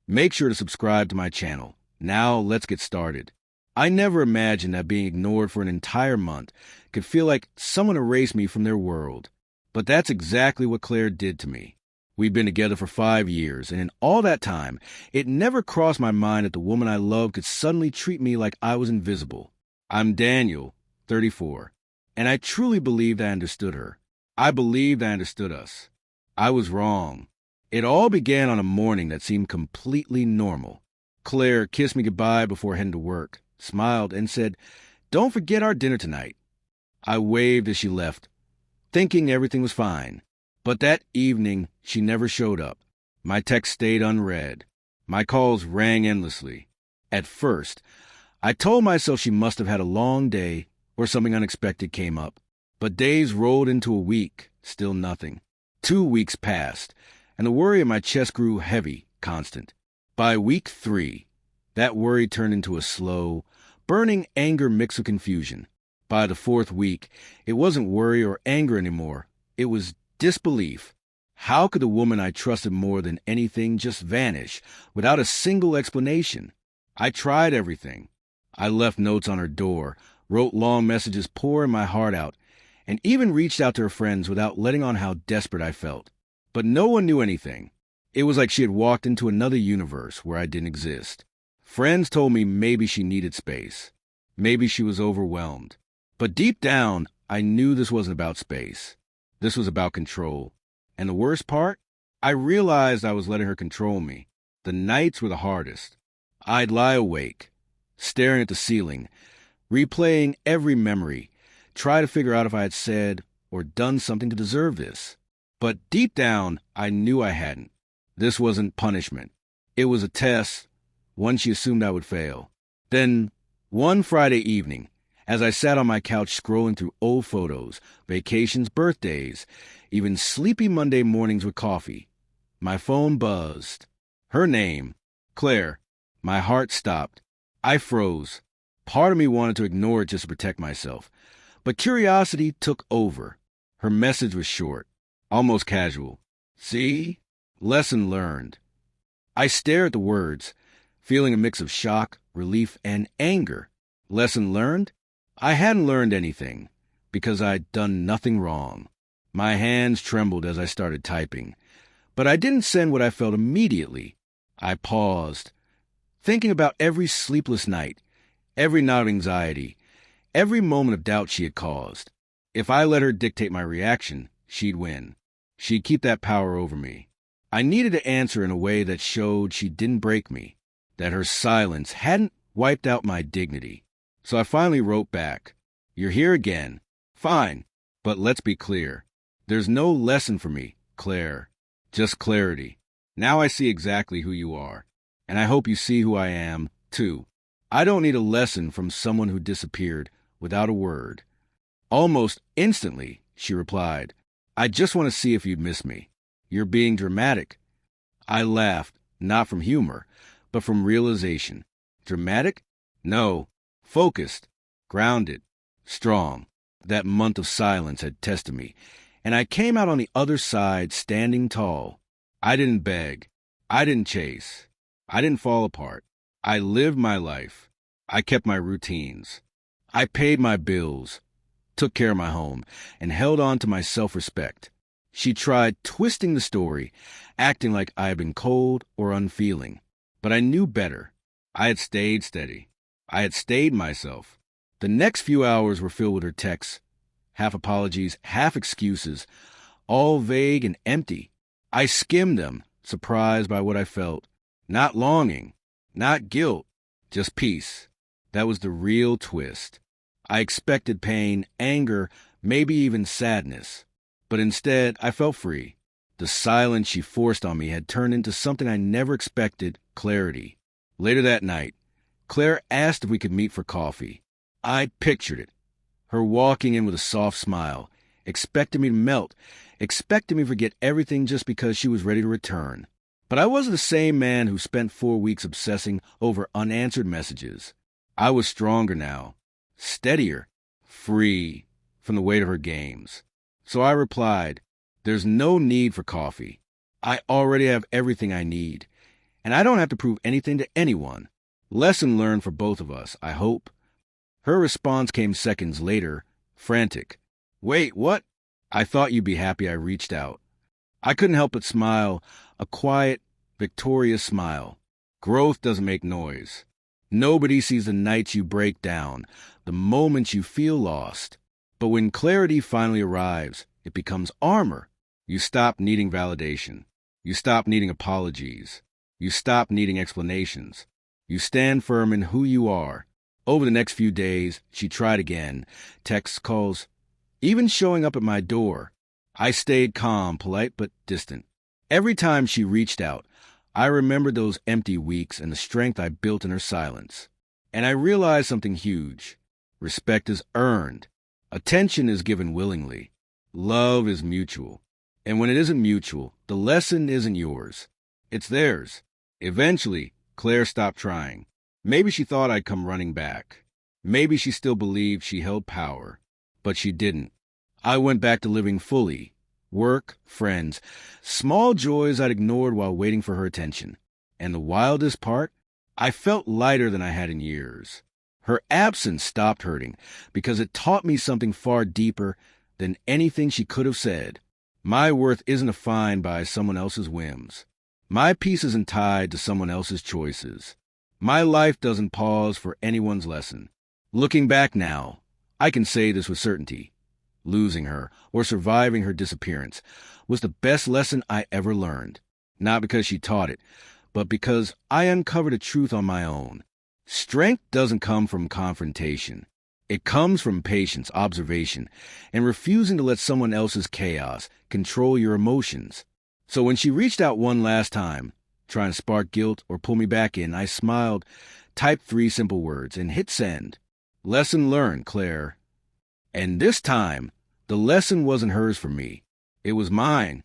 Make sure to subscribe to my channel. Now, let's get started. I never imagined that being ignored for an entire month could feel like someone erased me from their world. But that's exactly what Claire did to me. We've been together for 5 years, and in all that time, it never crossed my mind that the woman I loved could suddenly treat me like I was invisible. I'm Daniel, 34, and I truly believed I understood her. I believed I understood us. I was wrong. It all began on a morning that seemed completely normal. Claire kissed me goodbye before heading to work, smiled, and said, "Don't forget our dinner tonight." I waved as she left, thinking everything was fine. But that evening, she never showed up. My texts stayed unread. My calls rang endlessly. At first, I told myself she must have had a long day or something unexpected came up. But days rolled into a week, still nothing. 2 weeks passed, and the worry in my chest grew heavy, constant. By week 3, that worry turned into a slow, burning anger mixed with confusion. By the 4th week, it wasn't worry or anger anymore. It was disbelief. How could the woman I trusted more than anything just vanish without a single explanation? I tried everything. I left notes on her door, wrote long messages pouring my heart out, and even reached out to her friends without letting on how desperate I felt. But no one knew anything. It was like she had walked into another universe where I didn't exist. Friends told me maybe she needed space. Maybe she was overwhelmed. But deep down, I knew this wasn't about space. This was about control. And the worst part? I realized I was letting her control me. The nights were the hardest. I'd lie awake, staring at the ceiling, replaying every memory, try to figure out if I had said or done something to deserve this. But deep down, I knew I hadn't. This wasn't punishment. It was a test, one she assumed I would fail. Then, one Friday evening, as I sat on my couch scrolling through old photos, vacations, birthdays, even sleepy Monday mornings with coffee, my phone buzzed. Her name, Claire. My heart stopped. I froze. Part of me wanted to ignore it just to protect myself. But curiosity took over. Her message was short, almost casual. "See? Lesson learned." I stared at the words, feeling a mix of shock, relief, and anger. Lesson learned? I hadn't learned anything, because I'd done nothing wrong. My hands trembled as I started typing. But I didn't send what I felt immediately. I paused, thinking about every sleepless night, every night of anxiety, every moment of doubt she had caused. If I let her dictate my reaction, she'd win. She'd keep that power over me. I needed to answer in a way that showed she didn't break me, that her silence hadn't wiped out my dignity. So I finally wrote back, "You're here again. Fine, but let's be clear. There's no lesson for me, Claire. Just clarity. Now I see exactly who you are, and I hope you see who I am, too. I don't need a lesson from someone who disappeared without a word." Almost instantly, she replied, "I just want to see if you'd miss me. You're being dramatic." I laughed, not from humor, but from realization. Dramatic? No. Focused, grounded, strong. That month of silence had tested me, and I came out on the other side standing tall. I didn't beg. I didn't chase. I didn't fall apart. I lived my life. I kept my routines. I paid my bills, took care of my home, and held on to my self-respect. She tried twisting the story, acting like I had been cold or unfeeling. But I knew better. I had stayed steady. I had stayed myself. The next few hours were filled with her texts, half apologies, half excuses, all vague and empty. I skimmed them, surprised by what I felt. Not longing, not guilt, just peace. That was the real twist. I expected pain, anger, maybe even sadness. But instead, I felt free. The silence she forced on me had turned into something I never expected, clarity. Later that night, Claire asked if we could meet for coffee. I pictured it. Her walking in with a soft smile, expecting me to melt, expecting me to forget everything just because she was ready to return. But I wasn't the same man who spent 4 weeks obsessing over unanswered messages. I was stronger now, steadier, free from the weight of her games. So I replied, "There's no need for coffee. I already have everything I need, and I don't have to prove anything to anyone. Lesson learned for both of us, I hope. Her response came seconds later, frantic. Wait, what? I thought you'd be happy I reached out. I couldn't help but smile, a quiet, victorious smile. Growth doesn't make noise. Nobody sees the nights you break down, the moments you feel lost. But when clarity finally arrives, it becomes armor. You stop needing validation. You stop needing apologies. You stop needing explanations. You stand firm in who you are. Over the next few days, she tried again. Texts, calls, even showing up at my door. I stayed calm, polite, but distant. Every time she reached out, I remembered those empty weeks and the strength I built in her silence. And I realized something huge. Respect is earned. Attention is given willingly. Love is mutual. And when it isn't mutual, the lesson isn't yours. It's theirs. Eventually, Claire stopped trying. Maybe she thought I'd come running back. Maybe she still believed she held power. But she didn't. I went back to living fully. Work, friends, small joys I'd ignored while waiting for her attention. And the wildest part? I felt lighter than I had in years. Her absence stopped hurting because it taught me something far deeper than anything she could have said. My worth isn't defined by someone else's whims. My peace isn't tied to someone else's choices. My life doesn't pause for anyone's lesson. Looking back now, I can say this with certainty. Losing her, or surviving her disappearance, was the best lesson I ever learned. Not because she taught it, but because I uncovered a truth on my own. Strength doesn't come from confrontation. It comes from patience, observation, and refusing to let someone else's chaos control your emotions. So when she reached out one last time, trying to spark guilt or pull me back in, I smiled, typed 3 simple words, and hit send. Lesson learned, Claire. And this time, the lesson wasn't hers for me. It was mine.